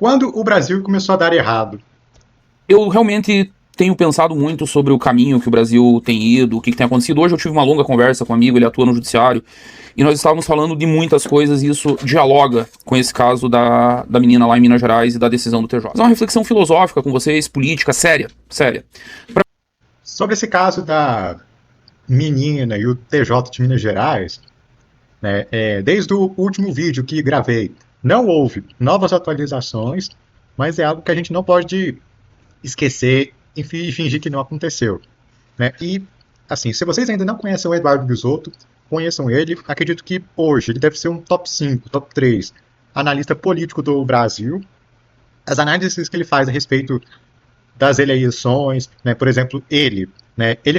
Quando o Brasil começou a dar errado? Eu realmente tenho pensado muito sobre o caminho que o Brasil tem ido, o que tem acontecido. Hoje eu tive uma longa conversa com um amigo, ele atua no judiciário, e nós estávamos falando de muitas coisas, e isso dialoga com esse caso da menina lá em Minas Gerais e da decisão do TJ. É uma reflexão filosófica com vocês, política, séria, séria. Sobre esse caso da menina e o TJ de Minas Gerais, né, desde o último vídeo que gravei, não houve novas atualizações, mas é algo que a gente não pode esquecer e fingir que não aconteceu. Né? E, assim, se vocês ainda não conhecem o Eduardo Bisotto, conheçam ele. Acredito que hoje ele deve ser um top 5, top 3 analista político do Brasil. As análises que ele faz a respeito das eleições, né, por exemplo, ele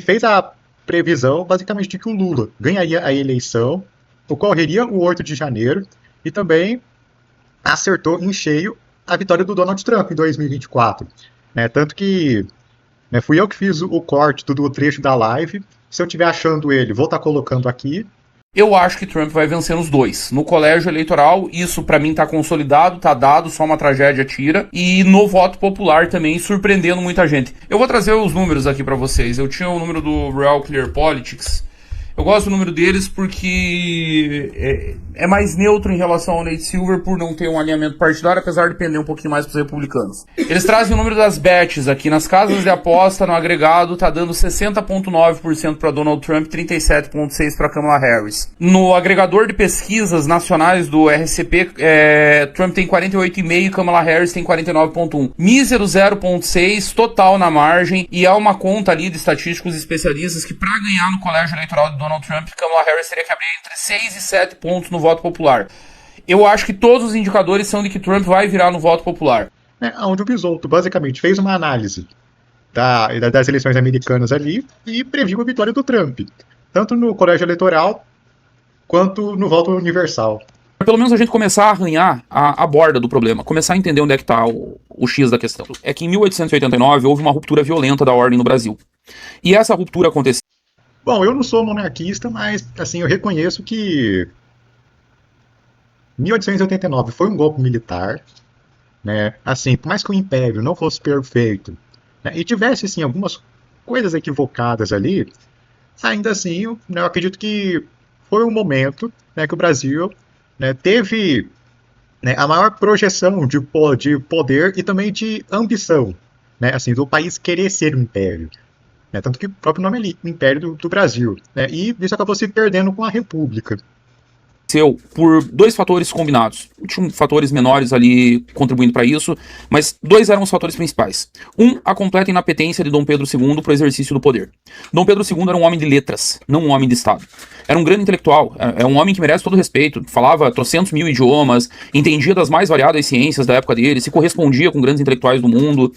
fez a previsão basicamente de que o Lula ganharia a eleição, ocorreria o 8 de janeiro, e também acertou em cheio a vitória do Donald Trump em 2024. Né, tanto que fui eu que fiz o corte do trecho da live. Se eu estiver achando ele, vou estar colocando aqui. Eu acho que Trump vai vencer nos dois. No colégio eleitoral, isso pra mim tá consolidado, tá dado, só uma tragédia tira. E no voto popular também, surpreendendo muita gente. Eu vou trazer os números aqui pra vocês. Eu tinha o número do Real Clear Politics. Eu gosto do número deles porque é mais neutro em relação ao Nate Silver por não ter um alinhamento partidário, apesar de pender um pouquinho mais para os republicanos. Eles trazem o número das bets aqui. Nas casas de aposta, no agregado, tá dando 60,9% para Donald Trump, 37,6% para Kamala Harris. No agregador de pesquisas nacionais do RCP, Trump tem 48,5% e Kamala Harris tem 49,1%. Mísero 0,6% total na margem, e há uma conta ali de estatísticos especialistas que para ganhar no colégio eleitoral de Donald Trump, Kamala Harris teria que abrir entre 6 e 7 pontos no voto popular. Eu acho que todos os indicadores são de que Trump vai virar no voto popular. Onde o Bisotto basicamente fez uma análise das eleições americanas ali e previu a vitória do Trump, tanto no colégio eleitoral quanto no voto universal. Pelo menos a gente começar a arranhar a borda do problema, começar a entender onde é que está o X da questão. É que em 1889 houve uma ruptura violenta da ordem no Brasil. E essa ruptura aconteceu. Bom, eu não sou monarquista, mas assim, eu reconheço que 1889 foi um golpe militar, né? Assim, por mais que o Império não fosse perfeito, né, e tivesse assim algumas coisas equivocadas ali, ainda assim, eu acredito que foi um momento, né, que o Brasil, né, teve, né, a maior projeção de poder e também de ambição, né, assim, do país querer ser um império. Né, tanto que o próprio nome ali, o Império do Brasil. Né, e isso acabou se perdendo com a República. Por dois fatores combinados. Tinham fatores menores ali contribuindo para isso, mas dois eram os fatores principais. A completa inapetência de Dom Pedro II para o exercício do poder. Dom Pedro II era um homem de letras, não um homem de Estado. Era um grande intelectual, é um homem que merece todo respeito, falava trocentos mil idiomas, entendia das mais variadas ciências da época dele, se correspondia com grandes intelectuais do mundo.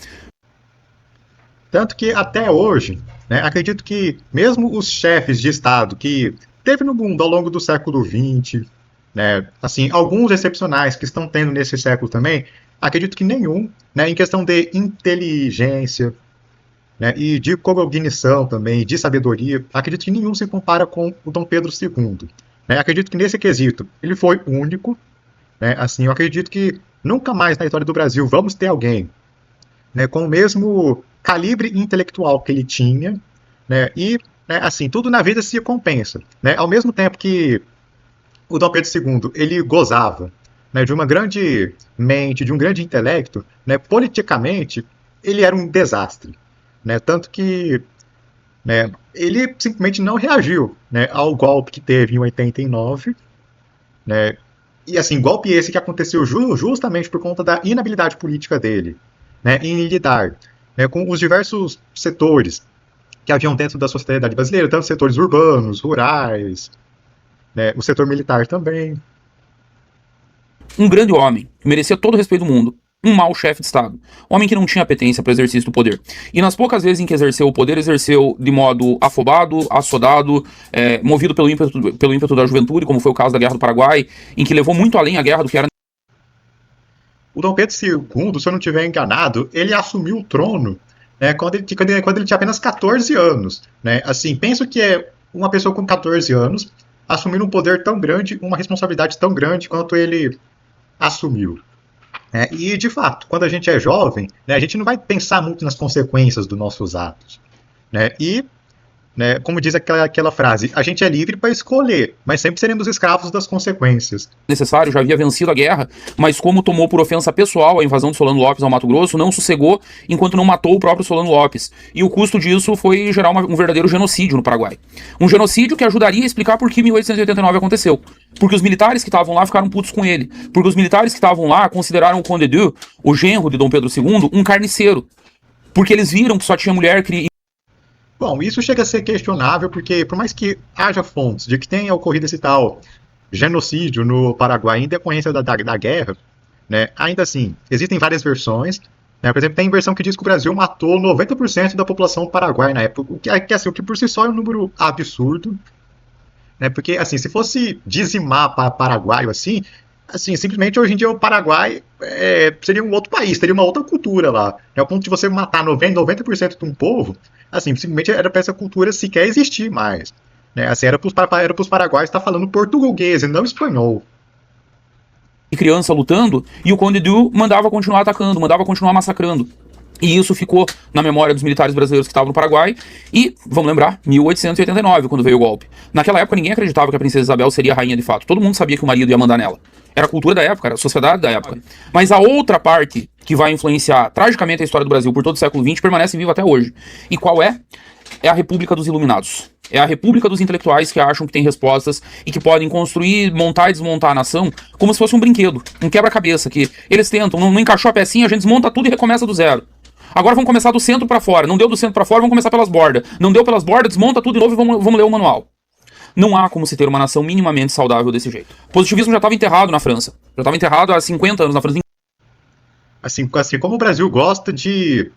Tanto que até hoje, né, acredito que mesmo os chefes de Estado que teve no mundo ao longo do século XX, né, assim, alguns excepcionais que estão tendo nesse século também, acredito que nenhum, né, em questão de inteligência, né, e de cognição também, de sabedoria, acredito que nenhum se compara com o Dom Pedro II. Né, acredito que nesse quesito ele foi único, né, assim, eu acredito que nunca mais na história do Brasil vamos ter alguém, né, com o mesmo calibre intelectual que ele tinha, né, e, né, assim, tudo na vida se compensa. Né, ao mesmo tempo que o Dom Pedro II ele gozava, né, de uma grande mente, de um grande intelecto, né, politicamente ele era um desastre. Né, tanto que, né, ele simplesmente não reagiu, né, ao golpe que teve em 89, né, e assim, golpe esse que aconteceu justamente por conta da inabilidade política dele, né, em lidar, né, com os diversos setores que haviam dentro da sociedade brasileira, tanto setores urbanos, rurais, né, o setor militar também. Um grande homem, que merecia todo o respeito do mundo. Um mau chefe de Estado. Homem que não tinha apetência para o exercício do poder. E nas poucas vezes em que exerceu o poder, exerceu de modo afobado, assodado, movido pelo ímpeto da juventude, como foi o caso da Guerra do Paraguai, em que levou muito além a guerra do que era. O Dom Pedro II, se eu não estiver enganado, ele assumiu o trono, né, quando ele tinha apenas 14 anos. Né? Assim, penso que é uma pessoa com 14 anos assumir um poder tão grande, uma responsabilidade tão grande quanto ele assumiu. E, de fato, quando a gente é jovem, né, a gente não vai pensar muito nas consequências dos nossos atos. Né? E, né, como diz aquela frase, a gente é livre para escolher, mas sempre seremos escravos das consequências. Necessário, já havia vencido a guerra, mas como tomou por ofensa pessoal a invasão de Solano Lopes ao Mato Grosso, não sossegou enquanto não matou o próprio Solano Lopes. E o custo disso foi gerar um verdadeiro genocídio no Paraguai. Um genocídio que ajudaria a explicar por que 1889 aconteceu. Porque os militares que estavam lá ficaram putos com ele. Porque os militares que estavam lá consideraram o Conde Du, o genro de Dom Pedro II, um carniceiro. Porque eles viram que só tinha mulher que... Bom, isso chega a ser questionável porque, por mais que haja fontes de que tenha ocorrido esse tal genocídio no Paraguai em decorrência da guerra, né, ainda assim, existem várias versões. Né, por exemplo, tem versão que diz que o Brasil matou 90% da população do Paraguai na época, o que por si só é um número absurdo. Né, porque, assim, se fosse dizimar para Paraguai assim, simplesmente hoje em dia o Paraguai seria um outro país, teria uma outra cultura lá. Ao ponto de você matar 90% de um povo, assim, simplesmente era para essa cultura sequer existir mais. Né? Assim, era para os paraguaios estar falando português e não espanhol. Criança lutando, e o Conde Du mandava continuar atacando, mandava continuar massacrando. E isso ficou na memória dos militares brasileiros que estavam no Paraguai. E, vamos lembrar, 1889, quando veio o golpe. Naquela época ninguém acreditava que a princesa Isabel seria rainha de fato. Todo mundo sabia que o marido ia mandar nela. Era a cultura da época, era a sociedade da época. Mas a outra parte que vai influenciar tragicamente a história do Brasil por todo o século XX permanece viva até hoje. E qual é? É a República dos Iluminados. É a República dos intelectuais que acham que tem respostas e que podem construir, montar e desmontar a nação como se fosse um brinquedo, um quebra-cabeça, que eles tentam, não encaixou a pecinha, a gente desmonta tudo e recomeça do zero. Agora vamos começar do centro pra fora. Não deu do centro pra fora, vamos começar pelas bordas. Não deu pelas bordas, desmonta tudo de novo e vamos ler o manual. Não há como se ter uma nação minimamente saudável desse jeito. O positivismo já estava enterrado na França. Já estava enterrado há 50 anos na França. Assim como o Brasil gosta de,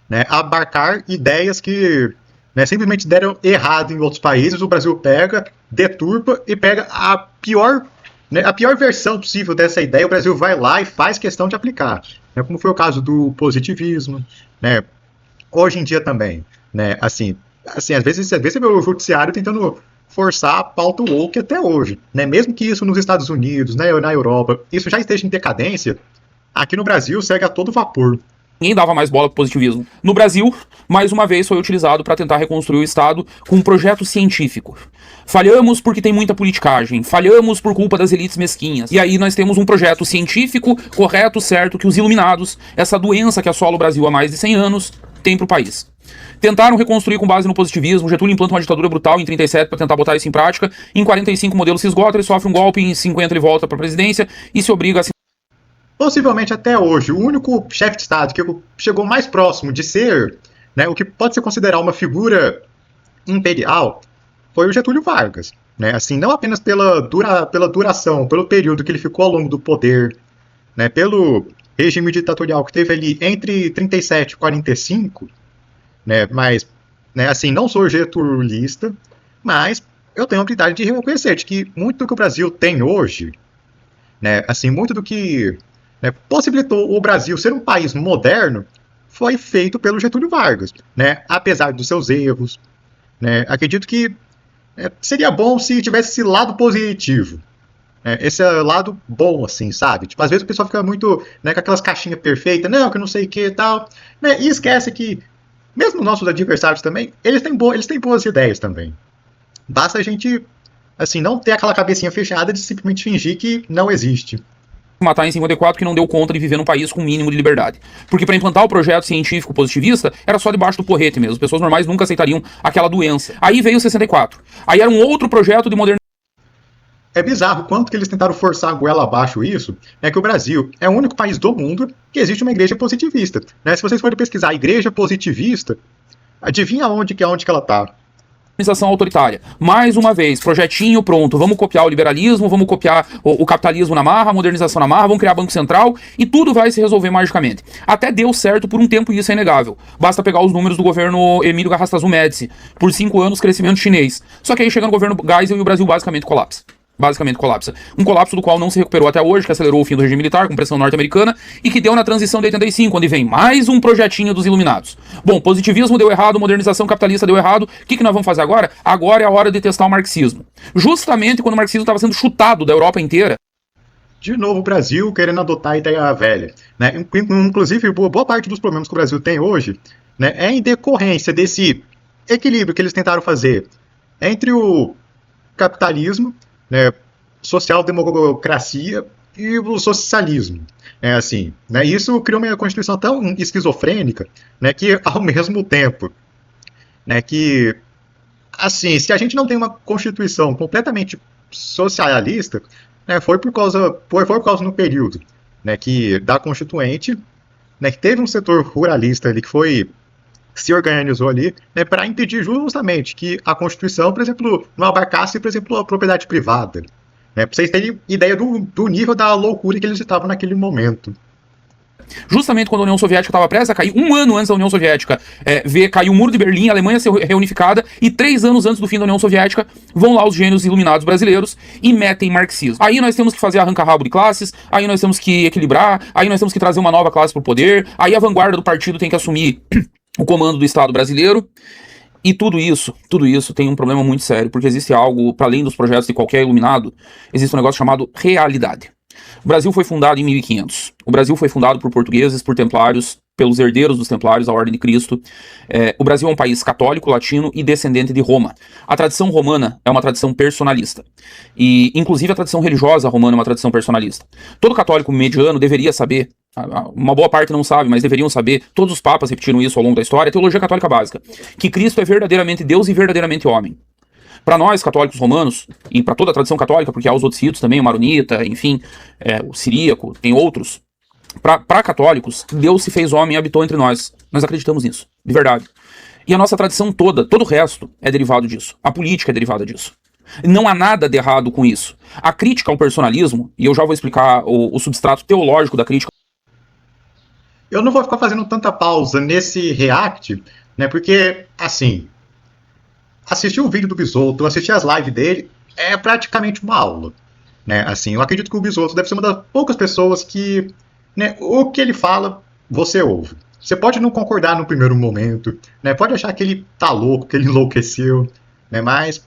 né, abarcar ideias que, né, simplesmente deram errado em outros países, o Brasil pega, deturpa e pega a pior versão possível dessa ideia, o Brasil vai lá e faz questão de aplicar. Né, como foi o caso do positivismo, né, hoje em dia também. Né, assim, às vezes você vê o judiciário tentando forçar a pauta woke até hoje. Né, mesmo que isso nos Estados Unidos, né, na Europa, isso já esteja em decadência, aqui no Brasil segue a todo vapor. Ninguém dava mais bola pro positivismo. No Brasil, mais uma vez foi utilizado para tentar reconstruir o Estado com um projeto científico. Falhamos porque tem muita politicagem, falhamos por culpa das elites mesquinhas. E aí nós temos um projeto científico, correto, certo, que os iluminados, essa doença que assola o Brasil há mais de 100 anos, tem pro país. Tentaram reconstruir com base no positivismo, Getúlio implanta uma ditadura brutal em 37 para tentar botar isso em prática, em 45 o modelo se esgota, ele sofre um golpe, em 50 ele volta para a presidência e se obriga a... Possivelmente até hoje, o único chefe de Estado que chegou mais próximo de ser, né, o que pode ser considerado uma figura imperial foi o Getúlio Vargas. Né? Assim, não apenas pela duração, pelo período que ele ficou ao longo do poder, né, pelo regime ditatorial que teve ali entre 37 e 45, né, mas, né, assim, não sou getulista, mas eu tenho a habilidade de reconhecer de que muito do que o Brasil tem hoje, né, assim, muito do que, né, possibilitou o Brasil ser um país moderno foi feito pelo Getúlio Vargas, né, apesar dos seus erros. Né, acredito que seria bom se tivesse esse lado positivo. Esse lado bom, assim, sabe? Tipo, às vezes o pessoal fica muito, né, com aquelas caixinhas perfeitas, não, que não sei o que e tal, né, e esquece que, mesmo nossos adversários também, eles têm boas ideias também. Basta a gente, assim, não ter aquela cabecinha fechada de simplesmente fingir que não existe. Matar em 54 que não deu conta de viver num país com um mínimo de liberdade. Porque para implantar o projeto científico positivista, era só debaixo do porrete mesmo. As pessoas normais nunca aceitariam aquela doença. Aí veio o 64. Aí era um outro projeto de modernização. É bizarro quanto que eles tentaram forçar a goela abaixo isso, é que o Brasil é o único país do mundo que existe uma igreja positivista. Né? Se vocês forem pesquisar a igreja positivista, adivinha onde que ela está? Organização autoritária. Mais uma vez, projetinho pronto, vamos copiar o liberalismo, vamos copiar o capitalismo na marra, a modernização na marra, vamos criar Banco Central e tudo vai se resolver magicamente. Até deu certo por um tempo e isso é inegável. Basta pegar os números do governo Emílio Garrastazu Médici. Por 5 anos, crescimento chinês. Só que aí chega no governo Geisel e o Brasil basicamente colapsa. Um colapso do qual não se recuperou até hoje, que acelerou o fim do regime militar com pressão norte-americana e que deu na transição de 85, onde vem mais um projetinho dos iluminados. Bom, positivismo deu errado, modernização capitalista deu errado, o que nós vamos fazer agora? Agora é a hora de testar o marxismo. Justamente quando o marxismo estava sendo chutado da Europa inteira. de novo o Brasil querendo adotar a ideia velha. Né? Inclusive, boa parte dos problemas que o Brasil tem hoje, né, é em decorrência desse equilíbrio que eles tentaram fazer entre o capitalismo, né, social-democracia e o socialismo. É assim, né, isso criou uma Constituição tão esquizofrênica, né, que ao mesmo tempo, né, que assim, se a gente não tem uma Constituição completamente socialista, né, foi por causa no período, né, que da Constituinte, né, que teve um setor ruralista ali que foi se organizou ali, né, para impedir justamente que a Constituição, por exemplo, não abarcasse, por exemplo, a propriedade privada. Né, para vocês terem ideia do nível da loucura que eles estavam naquele momento. Justamente quando a União Soviética estava prestes a cair, um ano antes da União Soviética cair o Muro de Berlim, a Alemanha ser reunificada, e 3 anos antes do fim da União Soviética, vão lá os gênios iluminados brasileiros e metem marxismo. Aí nós temos que fazer arranca-rabo de classes, aí nós temos que equilibrar, aí nós temos que trazer uma nova classe para o poder, aí a vanguarda do partido tem que assumir o comando do Estado brasileiro. E tudo isso tem um problema muito sério, porque existe algo, para além dos projetos de qualquer iluminado, existe um negócio chamado realidade. O Brasil foi fundado em 1500. O Brasil foi fundado por portugueses, por templários, pelos herdeiros dos templários, a Ordem de Cristo. O Brasil é um país católico, latino e descendente de Roma. A tradição romana é uma tradição personalista. E, inclusive, a tradição religiosa romana é uma tradição personalista. Todo católico mediano deveria saber, uma boa parte não sabe, mas deveriam saber, todos os papas repetiram isso ao longo da história, a teologia católica básica, que Cristo é verdadeiramente Deus e verdadeiramente homem. Para nós, católicos romanos, e para toda a tradição católica, porque há os outros ritos também, o maronita, enfim, o siríaco, tem outros. Para católicos, Deus se fez homem e habitou entre nós. Nós acreditamos nisso, de verdade. E a nossa tradição toda, todo o resto, é derivado disso. A política é derivada disso. Não há nada de errado com isso. A crítica ao personalismo, e eu já vou explicar o substrato teológico da crítica. Eu não vou ficar fazendo tanta pausa nesse react, né, porque, assim, assistir o vídeo do Bisotto, assistir as lives dele, é praticamente uma aula. Né? Assim, eu acredito que o Bisotto deve ser uma das poucas pessoas que, né, o que ele fala, você ouve. Você pode não concordar no primeiro momento, né, pode achar que ele tá louco, que ele enlouqueceu, né, mas...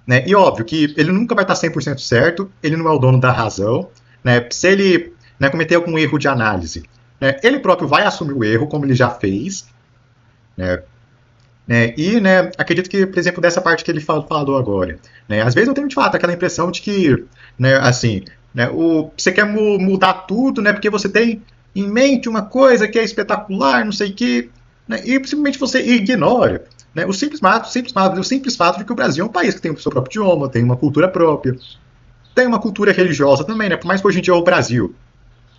Né, e óbvio que ele nunca vai estar 100% certo, ele não é o dono da razão. Né, se ele, né, cometer algum erro de análise, né, ele próprio vai assumir o erro, como ele já fez. Né, e, né, acredito que, por exemplo, dessa parte que ele falou agora, né, às vezes eu tenho de fato aquela impressão de que, né, assim, né, você quer mudar tudo, né, porque você tem em mente uma coisa que é espetacular, não sei o quê, né, e simplesmente você ignora, né, o simples fato de que o Brasil é um país que tem o seu próprio idioma, tem uma cultura própria, tem uma cultura religiosa também, né, por mais que hoje em dia o Brasil,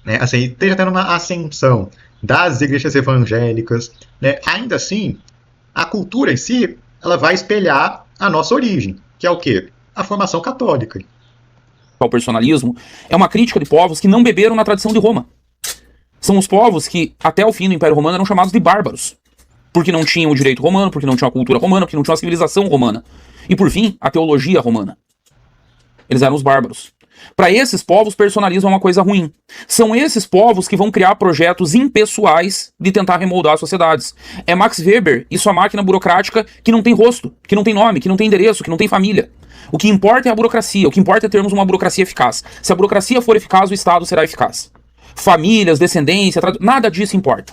né, assim, esteja tendo uma ascensão das igrejas evangélicas, né, ainda assim, a cultura em si, ela vai espelhar a nossa origem, que é o quê? A formação católica. O personalismo é uma crítica de povos que não beberam na tradição de Roma. São os povos que, até o fim do Império Romano, eram chamados de bárbaros. Porque não tinham o direito romano, porque não tinham a cultura romana, porque não tinham a civilização romana. E, por fim, a teologia romana. Eles eram os bárbaros. Para esses povos, personalismo é uma coisa ruim. São esses povos que vão criar projetos impessoais de tentar remoldar as sociedades. É Max Weber e sua máquina burocrática que não tem rosto, que não tem nome, que não tem endereço, que não tem família. O que importa é a burocracia, o que importa é termos uma burocracia eficaz. Se a burocracia for eficaz, o Estado será eficaz. Famílias, descendência, nada disso importa.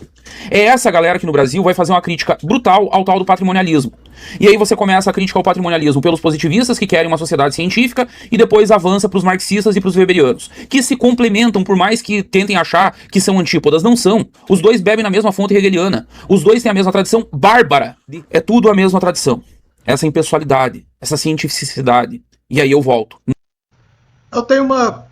É essa galera que no Brasil vai fazer uma crítica brutal ao tal do patrimonialismo. E aí você começa a crítica ao patrimonialismo pelos positivistas que querem uma sociedade científica e depois avança para os marxistas e para os weberianos, que se complementam por mais que tentem achar que são antípodas. Não são. Os dois bebem na mesma fonte hegeliana. Os dois têm a mesma tradição bárbara. É tudo a mesma tradição. Essa impessoalidade, essa cientificidade. E aí eu volto. Eu tenho uma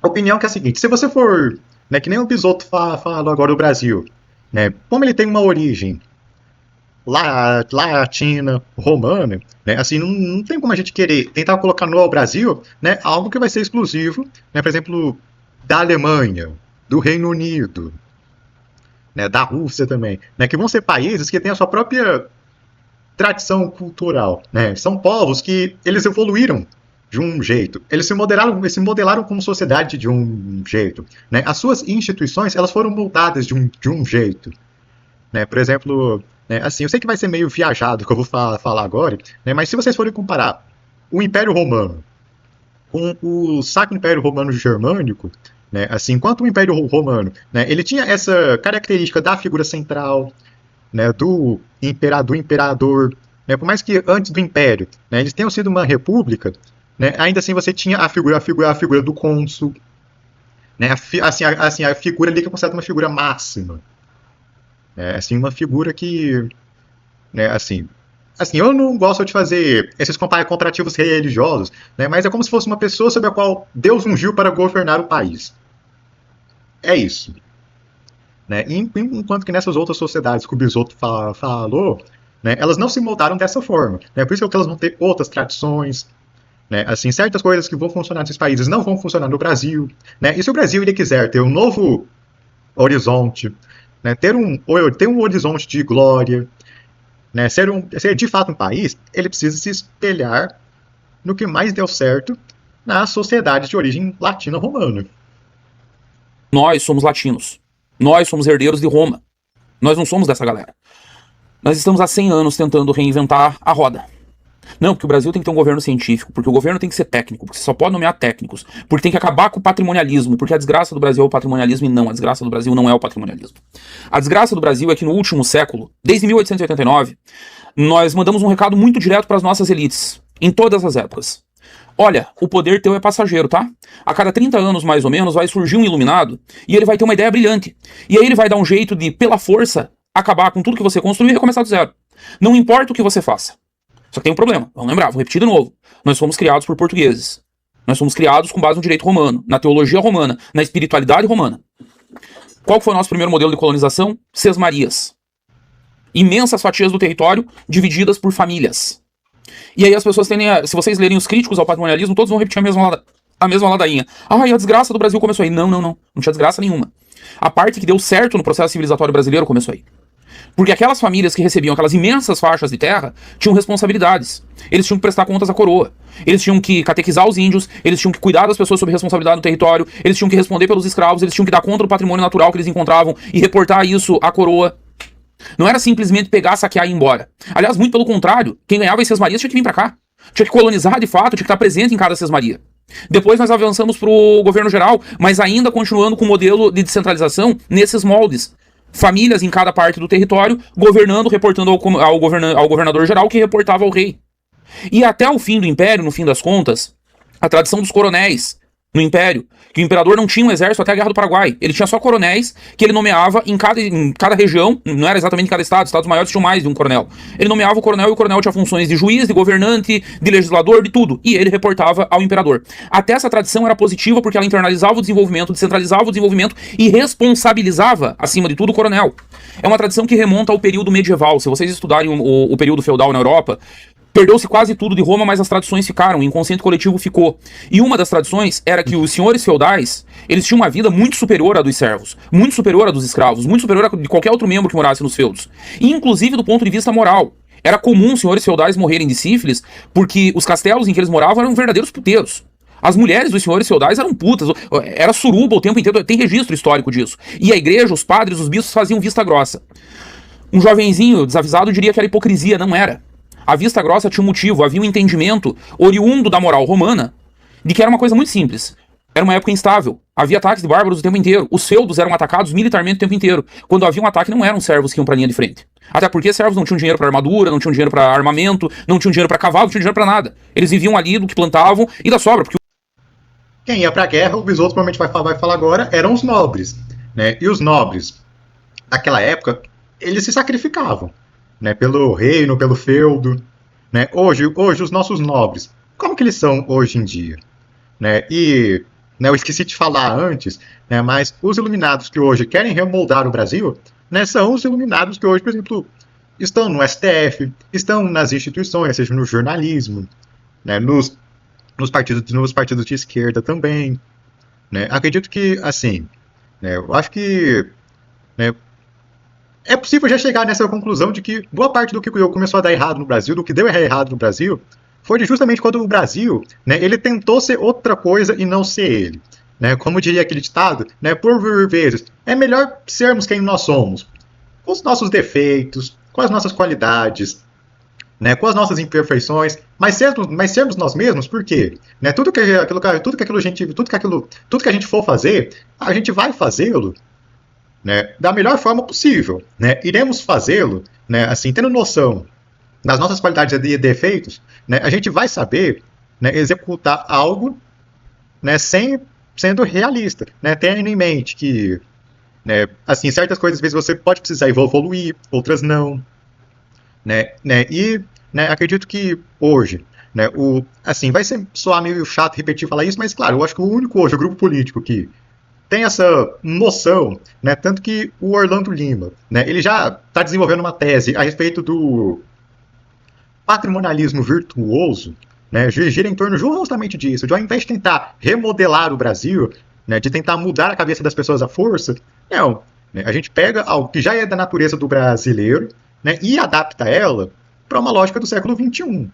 opinião que é a seguinte, se você for... Né, que nem o Bisotto falou agora do Brasil. Né, como ele tem uma origem latina, romana, né, assim, não tem como a gente querer tentar colocar no Brasil, né, algo que vai ser exclusivo, né, por exemplo, da Alemanha, do Reino Unido, né, da Rússia também, né, que vão ser países que têm a sua própria tradição cultural. Né, são povos que eles evoluíram de um jeito. Eles se modelaram como sociedade de um jeito. Né? As suas instituições, elas foram moldadas de um jeito. Né? Por exemplo, né, assim, eu sei que vai ser meio viajado o que eu vou falar agora, né, mas se vocês forem comparar o Império Romano com o Sacro Império Romano Germânico, né, assim, enquanto o Império Romano, né, ele tinha essa característica da figura central, né, do imperador, né, por mais que antes do Império, né, eles tenham sido uma república, né, ainda assim você tinha a figura do cônsul, né, a figura ali que é considerada uma figura máxima, né, assim, uma figura que, né, assim, eu não gosto de fazer esses comparativos religiosos, né, mas é como se fosse uma pessoa sobre a qual Deus ungiu para governar o país. É isso. Né? Enquanto que nessas outras sociedades que o Bisotto falou, né, elas não se moldaram dessa forma. Né? Por isso que elas vão ter outras tradições. Né? Assim, certas coisas que vão funcionar nesses países não vão funcionar no Brasil. Né? E se o Brasil ele quiser ter um novo horizonte, né, ter um horizonte de glória, né, ser de fato um país, ele precisa se espelhar no que mais deu certo nas sociedades de origem latina-romana. Nós somos latinos. Nós somos herdeiros de Roma. Nós não somos dessa galera. Nós estamos há 100 anos tentando reinventar a roda. Não, porque o Brasil tem que ter um governo científico, porque o governo tem que ser técnico, porque você só pode nomear técnicos, porque tem que acabar com o patrimonialismo, porque a desgraça do Brasil é o patrimonialismo e não, a desgraça do Brasil não é o patrimonialismo. A desgraça do Brasil é que no último século, desde 1889, nós mandamos um recado muito direto para as nossas elites, em todas as épocas. Olha, o poder teu é passageiro, tá? A cada 30 anos, mais ou menos, vai surgir um iluminado e ele vai ter uma ideia brilhante. E aí ele vai dar um jeito de, pela força, acabar com tudo que você construiu e recomeçar do zero. Não importa o que você faça. Só que tem um problema, vamos lembrar, vou repetir de novo. Nós fomos criados por portugueses. Nós fomos criados com base no direito romano, na teologia romana, na espiritualidade romana. Qual foi o nosso primeiro modelo de colonização? Sesmarias. Imensas fatias do território divididas por famílias. E aí as pessoas tendem a... Se vocês lerem os críticos ao patrimonialismo, todos vão repetir a mesma ladainha. Ah, e a desgraça do Brasil começou aí. Não. Não tinha desgraça nenhuma. A parte que deu certo no processo civilizatório brasileiro começou aí. Porque aquelas famílias que recebiam aquelas imensas faixas de terra tinham responsabilidades. Eles tinham que prestar contas à coroa. Eles tinham que catequizar os índios, eles tinham que cuidar das pessoas sob responsabilidade no território, eles tinham que responder pelos escravos, eles tinham que dar conta do patrimônio natural que eles encontravam e reportar isso à coroa. Não era simplesmente pegar, saquear e ir embora. Aliás, muito pelo contrário, quem ganhava em sesmarias tinha que vir pra cá. Tinha que colonizar de fato, tinha que estar presente em cada sesmaria. Depois nós avançamos pro governo geral, mas ainda continuando com o modelo de descentralização nesses moldes. Famílias em cada parte do território, governando, reportando ao governador geral, que reportava ao rei. E até o fim do Império, no fim das contas, a tradição dos coronéis no Império, que o imperador não tinha um exército até a Guerra do Paraguai. Ele tinha só coronéis que ele nomeava em cada região, não era exatamente em cada estado, estados maiores tinham mais de um coronel. Ele nomeava o coronel e o coronel tinha funções de juiz, de governante, de legislador, de tudo. E ele reportava ao imperador. Até essa tradição era positiva porque ela internalizava o desenvolvimento, descentralizava o desenvolvimento e responsabilizava, acima de tudo, o coronel. É uma tradição que remonta ao período medieval. Se vocês estudarem o período feudal na Europa, perdeu-se quase tudo de Roma, mas as tradições ficaram, o inconsciente coletivo ficou. E uma das tradições era que os senhores feudais, eles tinham uma vida muito superior à dos servos, muito superior à dos escravos, muito superior a de qualquer outro membro que morasse nos feudos. E inclusive do ponto de vista moral. Era comum senhores feudais morrerem de sífilis, porque os castelos em que eles moravam eram verdadeiros puteiros. As mulheres dos senhores feudais eram putas, era suruba o tempo inteiro, tem registro histórico disso. E a igreja, os padres, os bispos faziam vista grossa. Um jovenzinho desavisado diria que era hipocrisia, não era. A vista grossa tinha um motivo, havia um entendimento oriundo da moral romana de que era uma coisa muito simples. Era uma época instável, havia ataques de bárbaros o tempo inteiro, os feudos eram atacados militarmente o tempo inteiro. Quando havia um ataque não eram servos que iam pra linha de frente. Até porque servos não tinham dinheiro pra armadura, não tinham dinheiro pra armamento, não tinham dinheiro pra cavalo, não tinham dinheiro pra nada. Eles viviam ali do que plantavam e da sobra. Porque... Quem ia pra guerra, o Bisotto provavelmente vai falar agora, eram os nobres. Né? E os nobres, naquela época, eles se sacrificavam. Né, pelo reino, pelo feudo. Né? Hoje, os nossos nobres, como que eles são hoje em dia? Né? E né, eu esqueci de falar antes, né, mas os iluminados que hoje querem remoldar o Brasil, né, são os iluminados que hoje, por exemplo, estão no STF, estão nas instituições, seja no jornalismo, né, nos partidos de esquerda também. Né? Acredito que, assim, né, eu acho que... Né, é possível já chegar nessa conclusão de que boa parte do que começou a dar errado no Brasil, do que deu errado no Brasil, foi justamente quando o Brasil, né, ele tentou ser outra coisa e não ser ele. Né? Como diria aquele ditado, né, por vezes, é melhor sermos quem nós somos, com os nossos defeitos, com as nossas qualidades, né, com as nossas imperfeições, mas sermos nós mesmos, por quê? Né, tudo que a gente for fazer, a gente vai fazê-lo, né, da melhor forma possível, né, iremos fazê-lo, né, assim, tendo noção das nossas qualidades e defeitos, né, a gente vai saber, né, executar algo, né, sendo realista, né, tendo em mente que, né, assim, certas coisas às vezes você pode precisar evoluir, outras não, né, e, né, acredito que hoje, né, assim, vai soar meio chato repetir falar isso, mas claro, eu acho que o único hoje, o grupo político que tem essa noção, né, tanto que o Orlando Lima, né, ele já está desenvolvendo uma tese a respeito do patrimonialismo virtuoso, né, gira em torno justamente disso, de ao invés de tentar remodelar o Brasil, né, de tentar mudar a cabeça das pessoas à força, não, né, a gente pega algo que já é da natureza do brasileiro, né, e adapta ela para uma lógica do século XXI.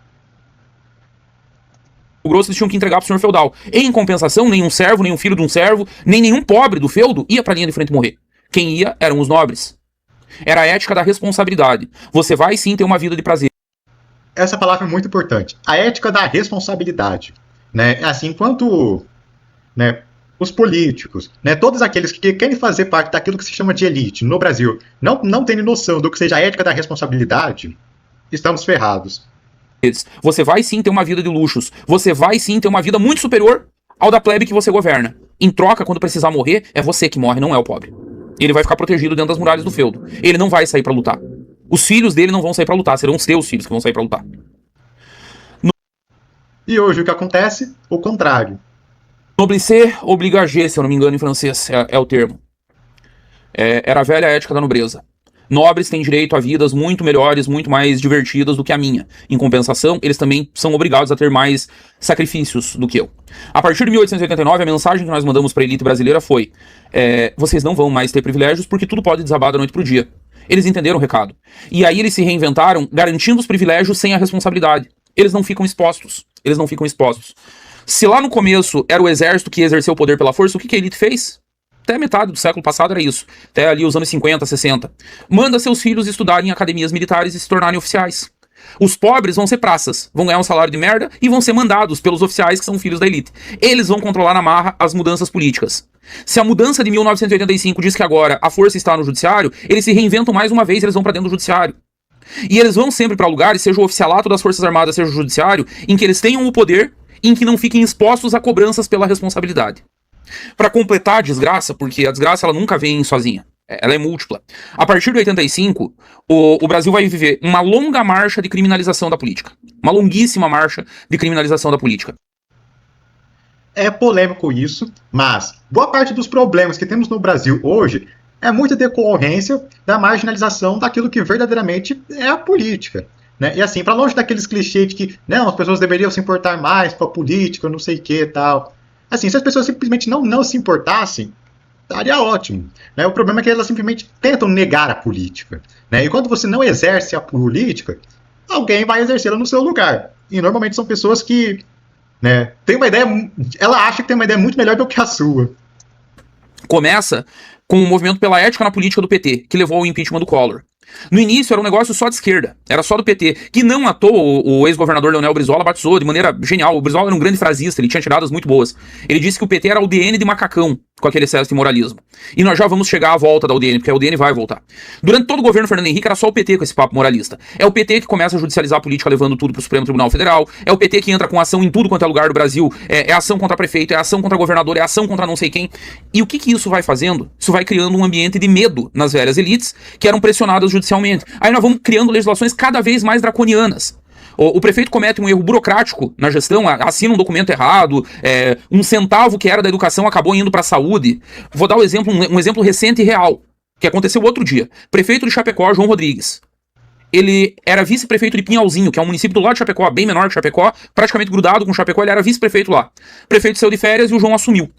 O grosso eles tinham que entregar pro senhor feudal. Em compensação, nenhum servo, nenhum filho de um servo, nem nenhum pobre do feudo ia pra linha de frente morrer. Quem ia eram os nobres. Era a ética da responsabilidade. Você vai sim ter uma vida de prazer. Essa palavra é muito importante. A ética da responsabilidade. Né? Assim, enquanto, né, os políticos, né, todos aqueles que querem fazer parte daquilo que se chama de elite no Brasil, não têm noção do que seja a ética da responsabilidade, estamos ferrados. Você vai sim ter uma vida de luxos. Você vai sim ter uma vida muito superior ao da plebe que você governa. Em troca, quando precisar morrer, é você que morre, não é o pobre. Ele vai ficar protegido dentro das muralhas do feudo. Ele não vai sair pra lutar. Os filhos dele não vão sair pra lutar, serão os teus filhos que vão sair pra lutar. E hoje o que acontece? O contrário. Noblicer obligager, se eu não me engano em francês, é o termo. Era a velha ética da nobreza. Nobres têm direito a vidas muito melhores, muito mais divertidas do que a minha. Em compensação, eles também são obrigados a ter mais sacrifícios do que eu. A partir de 1889, a mensagem que nós mandamos para a elite brasileira foi: vocês não vão mais ter privilégios porque tudo pode desabar da noite pro dia. Eles entenderam o recado. E aí eles se reinventaram, garantindo os privilégios sem a responsabilidade. Eles não ficam expostos. Eles não ficam expostos. Se lá no começo era o exército que exerceu o poder pela força, o que a elite fez? Até a metade do século passado era isso. Até ali os anos 50, 60. Manda seus filhos estudarem em academias militares e se tornarem oficiais. Os pobres vão ser praças, vão ganhar um salário de merda e vão ser mandados pelos oficiais que são filhos da elite. Eles vão controlar na marra as mudanças políticas. Se a mudança de 1985 diz que agora a força está no judiciário, eles se reinventam mais uma vez, eles vão pra dentro do judiciário. E eles vão sempre pra lugares, seja o oficialato das Forças Armadas, seja o judiciário, em que eles tenham o poder, em que não fiquem expostos a cobranças pela responsabilidade. Para completar a desgraça, porque a desgraça ela nunca vem sozinha, ela é múltipla. A partir de 85, o Brasil vai viver uma longa marcha de criminalização da política. Uma longuíssima marcha de criminalização da política. É polêmico isso, mas boa parte dos problemas que temos no Brasil hoje é muita decorrência da marginalização daquilo que verdadeiramente é a política. Né? E assim, para longe daqueles clichês de que não, as pessoas deveriam se importar mais com a política, não sei o que e tal. Assim, se as pessoas simplesmente não se importassem, estaria ótimo. Né? O problema é que elas simplesmente tentam negar a política. Né? E quando você não exerce a política, alguém vai exercê-la no seu lugar. E normalmente são pessoas que, né, tem uma ideia, ela acha que tem uma ideia muito melhor do que a sua. Começa com o movimento pela ética na política do PT, que levou ao impeachment do Collor. No início era um negócio só de esquerda, era só do PT, que não à toa o ex-governador Leonel Brizola batizou de maneira genial. O Brizola era um grande frasista, ele tinha tiradas muito boas. Ele disse que o PT era o UDN de macacão, com aquele excesso de moralismo. E nós já vamos chegar à volta da UDN, porque a UDN vai voltar. Durante todo o governo Fernando Henrique era só o PT com esse papo moralista. É o PT que começa a judicializar a política levando tudo pro Supremo Tribunal Federal, é o PT que entra com ação em tudo quanto é lugar do Brasil, é ação contra prefeito, é ação contra governador, é ação contra não sei quem. E o que isso vai fazendo? Isso vai criando um ambiente de medo nas velhas elites que eram pressionadas judicialmente. Aí nós vamos criando legislações cada vez mais draconianas. O prefeito comete um erro burocrático na gestão, assina um documento errado, um centavo que era da educação acabou indo para a saúde. Vou dar um exemplo recente e real, que aconteceu outro dia. Prefeito de Chapecó, João Rodrigues. Ele era vice-prefeito de Pinhalzinho, que é um município do lado de Chapecó, bem menor que Chapecó, praticamente grudado com Chapecó, ele era vice-prefeito lá. O prefeito saiu de férias e o João assumiu.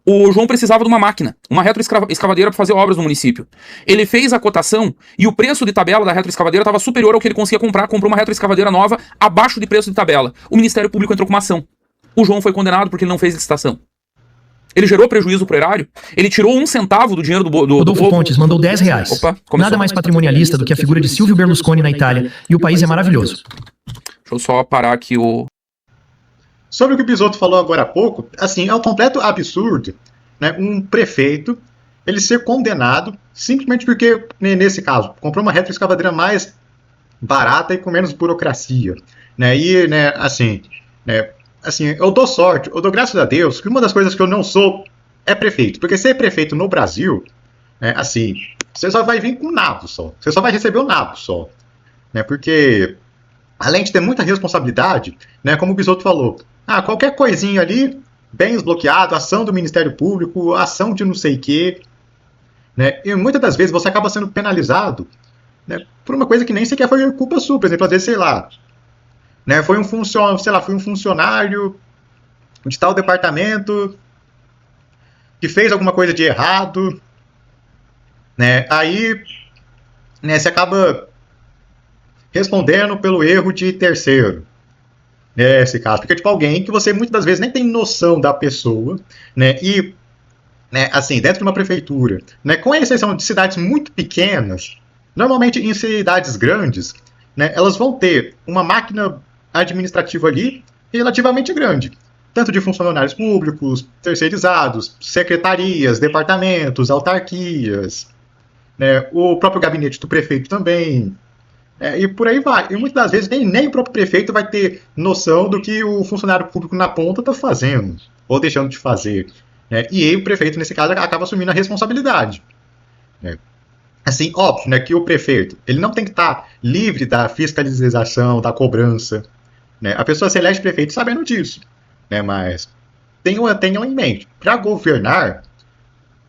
O João precisava de uma máquina, uma retroescavadeira para fazer obras no município. Ele fez a cotação e o preço de tabela da retroescavadeira estava superior ao que ele conseguia comprar, comprou uma retroescavadeira nova abaixo de preço de tabela. O Ministério Público entrou com uma ação. O João foi condenado porque ele não fez licitação. Ele gerou prejuízo pro erário, ele tirou 1 centavo do dinheiro do Rodolfo Pontes mandou R$10. Opa, nada mais patrimonialista do que a figura de Silvio Berlusconi na Itália, e o país é maravilhoso. Deixa eu só parar aqui o... Sobre o que o Bisotto falou agora há pouco, assim, é um completo absurdo, né, um prefeito ele ser condenado simplesmente porque, nesse caso, comprou uma retroescavadeira mais barata e com menos burocracia, né, e, assim, eu dou sorte, eu dou graças a Deus que uma das coisas que eu não sou é prefeito, porque ser prefeito no Brasil, né, assim, você só vai vir com nabo só, você só vai receber o nabo só, né, porque além de ter muita responsabilidade, né, como o Bisotto falou, qualquer coisinha ali, bens bloqueados, ação do Ministério Público, ação de não sei o quê, né, e muitas das vezes você acaba sendo penalizado, né, por uma coisa que nem sequer foi culpa sua, por exemplo, às vezes, sei lá, né, foi um funcionário de tal departamento que fez alguma coisa de errado, né, aí, né, você acaba respondendo pelo erro de terceiro, nesse caso, porque tipo alguém que você muitas das vezes nem tem noção da pessoa, né, e, né, assim, dentro de uma prefeitura, né, com exceção de cidades muito pequenas, normalmente em cidades grandes, né, elas vão ter uma máquina administrativa ali relativamente grande, tanto de funcionários públicos, terceirizados, secretarias, departamentos, autarquias, né, o próprio gabinete do prefeito também, e por aí vai. E muitas das vezes nem o próprio prefeito vai ter noção do que o funcionário público na ponta está fazendo, ou deixando de fazer, né? E aí o prefeito, nesse caso, acaba assumindo a responsabilidade, né? Assim, óbvio, né, que o prefeito ele não tem que estar livre da fiscalização, da cobrança, né? A pessoa se elege prefeito sabendo disso, né? Mas tenham em mente, para governar,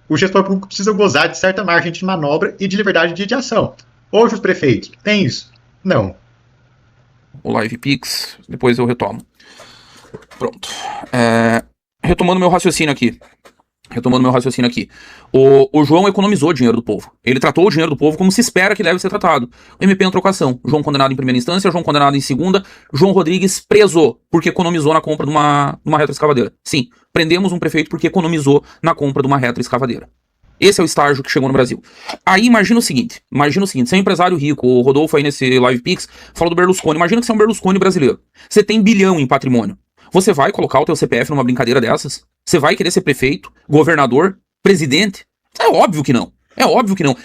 o gestor público precisa gozar de certa margem de manobra e de liberdade de ação. Hoje os prefeitos têm isso? Não. O LivePix, depois eu retomo. Pronto. Retomando meu raciocínio aqui. O João economizou dinheiro do povo. Ele tratou o dinheiro do povo como se espera que deve ser tratado. O MP em trocação. João condenado em primeira instância, João condenado em segunda. João Rodrigues preso porque economizou na compra de uma retroescavadeira. Sim, prendemos um prefeito porque economizou na compra de uma retroescavadeira. Esse é o estágio que chegou no Brasil. Aí imagina o seguinte, você é um empresário rico, o Rodolfo aí nesse LivePix falou do Berlusconi, imagina que você é um Berlusconi brasileiro, você tem bilhão em patrimônio, você vai colocar o teu CPF numa brincadeira dessas? Você vai querer ser prefeito, governador, presidente? É óbvio que não.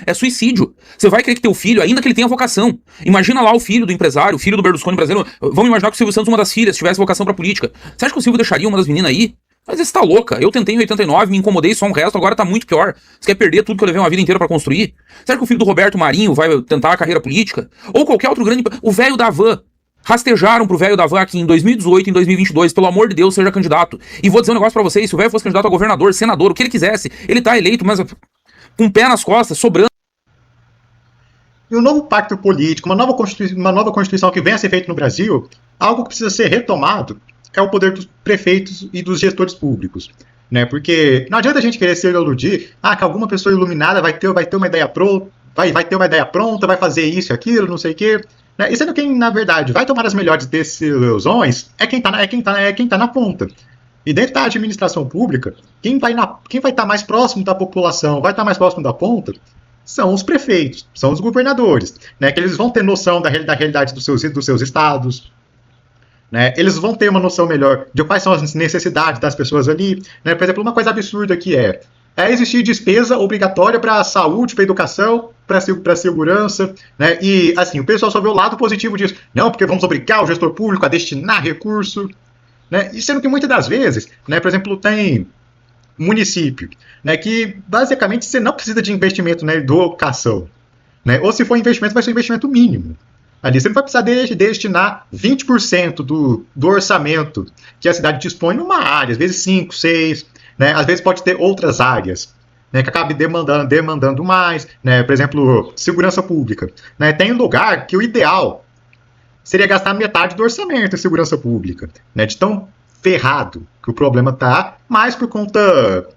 É suicídio. Você vai querer que teu filho, ainda que ele tenha vocação. Imagina lá o filho do empresário, o filho do Berlusconi brasileiro. Vamos imaginar que o Silvio Santos, uma das filhas, tivesse vocação pra política. Você acha que o Silvio deixaria uma das meninas aí? Mas você tá louca. Eu tentei em 89, me incomodei só um resto, agora tá muito pior. Você quer perder tudo que eu levei uma vida inteira pra construir? Você acha que o filho do Roberto Marinho vai tentar a carreira política? Ou qualquer outro grande... O velho da van. Rastejaram pro velho da van aqui em 2018, em 2022. Pelo amor de Deus, seja candidato. E vou dizer um negócio pra vocês. Se o velho fosse candidato a governador, senador, o que ele quisesse, ele tá eleito, mas com o pé nas costas, sobrando. E o novo pacto político, uma nova constituição que venha a ser feita no Brasil, algo que precisa ser retomado é o poder dos prefeitos e dos gestores públicos, né? Porque não adianta a gente querer se iludir, que alguma pessoa iluminada vai ter uma ideia pronta, vai ter uma ideia pronta, vai fazer isso e aquilo, não sei o quê, né? E sendo quem, na verdade, vai tomar as melhores decisões é quem tá na ponta. E dentro da administração pública, quem vai estar mais próximo da população, vai estar mais próximo da ponta, são os prefeitos, são os governadores, né? Que eles vão ter noção da realidade dos seus estados, né? Eles vão ter uma noção melhor de quais são as necessidades das pessoas ali, né? Por exemplo, uma coisa absurda que é existir despesa obrigatória para a saúde, para a educação, para a segurança, né? E assim, o pessoal só vê o lado positivo disso. Não, porque vamos obrigar o gestor público a destinar recurso, né? E sendo que muitas das vezes, né, por exemplo, tem município, né, que basicamente você não precisa de investimento na educação, né? Ou se for investimento, vai ser um investimento mínimo. Ali você não vai precisar destinar 20% do orçamento que a cidade dispõe numa área, às vezes 5, 6, né? Às vezes pode ter outras áreas, né, que acabe demandando mais, né? Por exemplo, segurança pública, né? Tem um lugar que o ideal seria gastar metade do orçamento em segurança pública, né? De tão ferrado que o problema está, mais por conta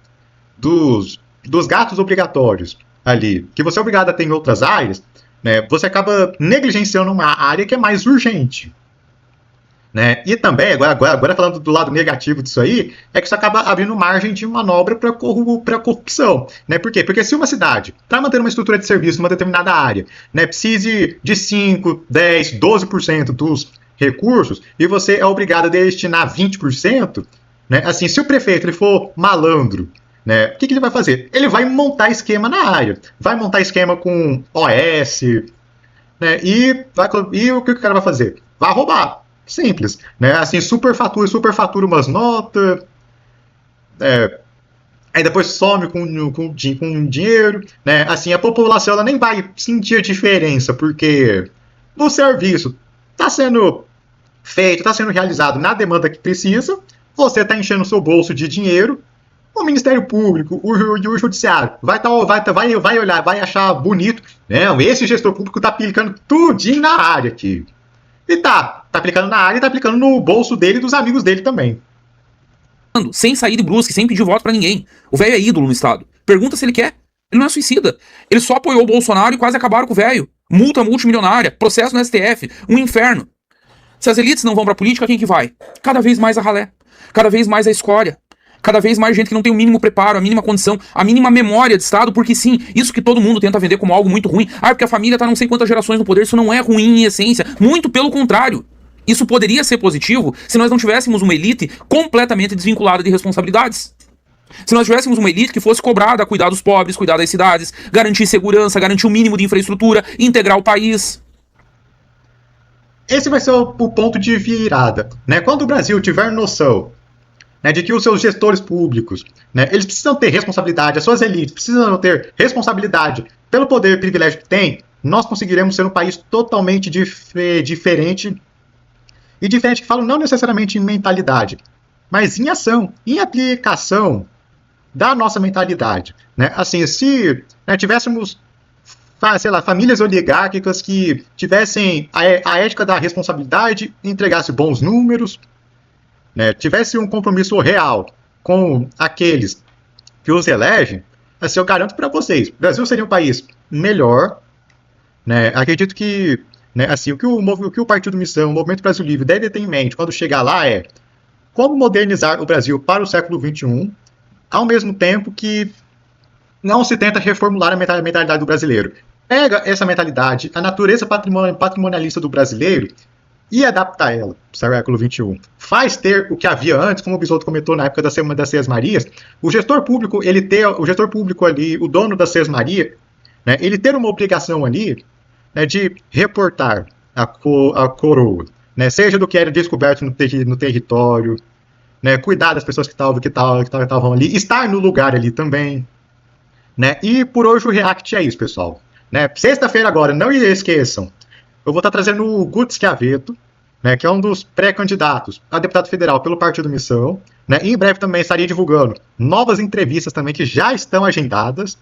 dos gastos obrigatórios ali, que você é obrigado a ter em outras áreas, né? Você acaba negligenciando uma área que é mais urgente, né? E também, agora falando do lado negativo disso aí, é que isso acaba abrindo margem de manobra para corrupção, né? Por quê? Porque se uma cidade, para manter uma estrutura de serviço numa determinada área, né, precise de 5, 10, 12% dos recursos e você é obrigado a destinar 20%, né? Assim, se o prefeito ele for malandro, né, o que ele vai fazer? Ele vai montar esquema na área, vai montar esquema com OS, né, e o que o cara vai fazer? Vai roubar. Simples. Né? Assim, superfatura umas notas, aí depois some com dinheiro. Né? Assim, a população ela nem vai sentir a diferença, porque o serviço está sendo feito, está sendo realizado na demanda que precisa, você está enchendo o seu bolso de dinheiro, o Ministério Público, o Judiciário vai olhar, vai achar bonito. Não, esse gestor público está aplicando tudinho na área aqui. E tá aplicando na área e tá aplicando no bolso dele e dos amigos dele também. Sem sair de Brusque, sem pedir voto pra ninguém. O velho é ídolo no estado. Pergunta se ele quer. Ele não é suicida. Ele só apoiou o Bolsonaro e quase acabaram com o velho. Multa multimilionária, processo no STF, um inferno. Se as elites não vão pra política, quem que vai? Cada vez mais a ralé. Cada vez mais a escória. Cada vez mais gente que não tem o mínimo preparo, a mínima condição, a mínima memória de Estado, porque sim, isso que todo mundo tenta vender como algo muito ruim. Ah, porque a família tá não sei quantas gerações no poder, isso não é ruim em essência. Muito pelo contrário. Isso poderia ser positivo se nós não tivéssemos uma elite completamente desvinculada de responsabilidades. Se nós tivéssemos uma elite que fosse cobrada a cuidar dos pobres, cuidar das cidades, garantir segurança, garantir o mínimo de infraestrutura, integrar o país. Esse vai ser o ponto de virada. Né? Quando o Brasil tiver noção, né, de que os seus gestores públicos, né, eles precisam ter responsabilidade, as suas elites precisam ter responsabilidade pelo poder e privilégio que têm, nós conseguiremos ser um país totalmente diferente. E diferente que falo não necessariamente em mentalidade, mas em ação, em aplicação da nossa mentalidade. Né? Assim, se tivéssemos, sei lá, famílias oligárquicas que tivessem a ética da responsabilidade, entregassem bons números, né, tivesse um compromisso real com aqueles que os elegem, assim, eu garanto para vocês, o Brasil seria um país melhor. Né? Acredito que assim, o que o Partido Missão, o Movimento Brasil Livre, deve ter em mente quando chegar lá é como modernizar o Brasil para o século XXI, ao mesmo tempo que não se tenta reformular a mentalidade do brasileiro. Pega essa mentalidade, a natureza patrimonialista do brasileiro e adapta ela para o século XXI. Faz ter o que havia antes, como o Bisotto comentou na época da Semana das Seis Marias, o gestor público ali, o dono da Seis Maria, né, ele ter uma obrigação ali, né, de reportar a coroa, né, seja do que era descoberto no território, né, cuidar das pessoas que estavam ali, estar no lugar ali também. Né, e por hoje o React é isso, pessoal. Né, sexta-feira agora, não esqueçam, eu vou estar trazendo o Guto Schiavetto, né, que é um dos pré-candidatos a deputado federal pelo Partido Missão. Né, e em breve também estaria divulgando novas entrevistas também que já estão agendadas.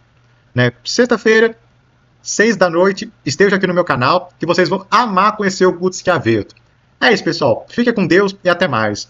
Né, sexta-feira, 6 da noite, esteja aqui no meu canal, que vocês vão amar conhecer o Guto Schiavetto. É isso, pessoal. Fique com Deus e até mais.